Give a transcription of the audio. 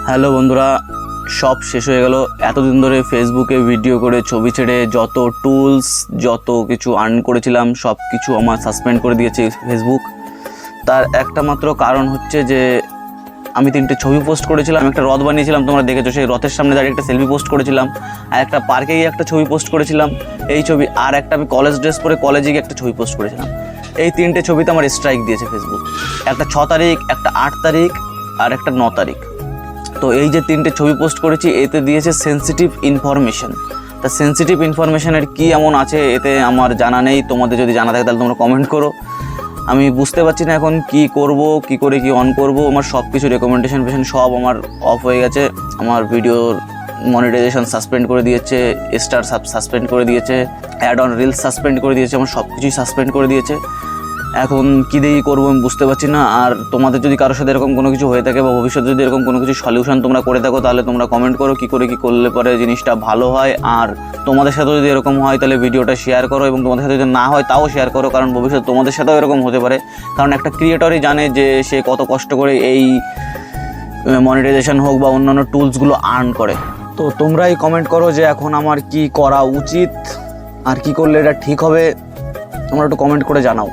Hello বন্ধুরা, সব শেষ হয়ে গেল। এতদিন ধরে ফেসবুকে ভিডিও করে ছবি ছেড়ে যত টুলস যত কিছু আর্ন করেছিলাম সব কিছু আমার সাসপেন্ড করে দিয়েছে ফেসবুক। তার একটা মাত্র কারণ হচ্ছে যে আমি 3টে ছবি পোস্ট করেছিলাম। একটা হ্রদ বানিয়েছিলাম, তোমরা দেখেছো, সেই হ্রদের সামনে দাঁড়িয়ে একটা সেলফি পোস্ট করেছিলাম। আর একটা পার্কে গিয়ে একটা ছবি পোস্ট করেছিলাম, এই ছবি। আর একটা আমি কলেজ ড্রেস পরে কলেজে গিয়ে একটা ছবি পোস্ট করেছিলাম। এই 3টে ছবিতে আমার স্ট্রাইক দিয়েছে ফেসবুক। একটা 6 তারিখ, একটা 8 তারিখ আর একটা 9 তারিখ। তো এই যে 3টে ছবি পোস্ট করেছি এতে দিয়েছে সেন্সিটিভ ইনফরমেশন। তা সেন্সিটিভ ইনফরমেশনের কী এমন আছে এতে আমার জানা নেই। তোমাদের যদি জানা থাকে তাহলে তোমরা কমেন্ট করো। আমি বুঝতে পারছি না এখন কি করব, কি করে কি অন করব। আমার সব কিছু রেকমেন্ডেশন সব আমার অফ হয়ে গেছে। আমার ভিডিওর মনিটাইজেশন সাসপেন্ড করে দিয়েছে, স্টার সাসপেন্ড করে দিয়েছে, অ্যাড অন রিলস সাসপেন্ড করে দিয়েছে, আমার সব কিছুই সাসপেন্ড করে দিয়েছে। এখন কী দিয়েই করবো আমি বুঝতে পারছি না। আর তোমাদের যদি কারোর সাথে এরকম কোনো কিছু হয়ে থাকে বা ভবিষ্যতে যদি এরকম কোনো কিছু সলিউশন তোমরা করে থাকো তাহলে তোমরা কমেন্ট করো কী করে কী করলে পরে জিনিসটা ভালো হয়। আর তোমাদের সাথেও যদি এরকম হয় তাহলে ভিডিওটা শেয়ার করো, এবং তোমাদের সাথে যদি না হয় তাও শেয়ার করো, কারণ ভবিষ্যতে তোমাদের সাথেও এরকম হতে পারে। কারণ একটা ক্রিয়েটরই জানে যে সে কত কষ্ট করে এই মনিটাইজেশন হোক বা অন্যান্য টুলসগুলো আর্ন করে। তো তোমরাই কমেন্ট করো যে এখন আমার কি করা উচিত আর কি করলে এটা ঠিক হবে। তোমরা একটু কমেন্ট করে জানাও।